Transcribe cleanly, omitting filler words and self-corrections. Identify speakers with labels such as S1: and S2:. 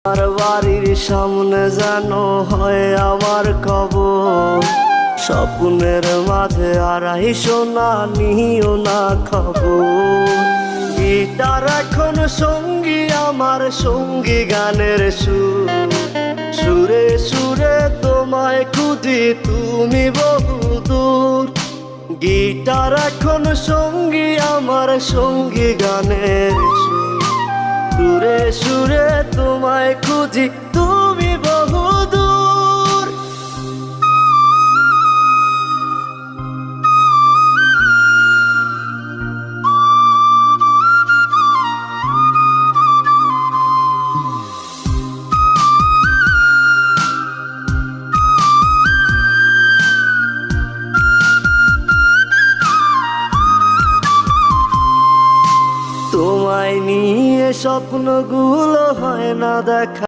S1: আমার বাড়ির সামনে যেন হয় আমার কবর, স্বপ্নের মাঝে আড়াইশো না নিও না খবর। গিটার এখন সঙ্গী আমার, সঙ্গী গানের সুর, সুরে সুরে তোমায় খুঁজি তুমি বহুদূর। গিটার এখন সঙ্গী আমার, সঙ্গী গানের সুর, সুরে সুরে তোমায় খুঁজি তুমি বহুদূর। তোমায় নিয়ে স্বপ্নগুলো হয় না দেখা।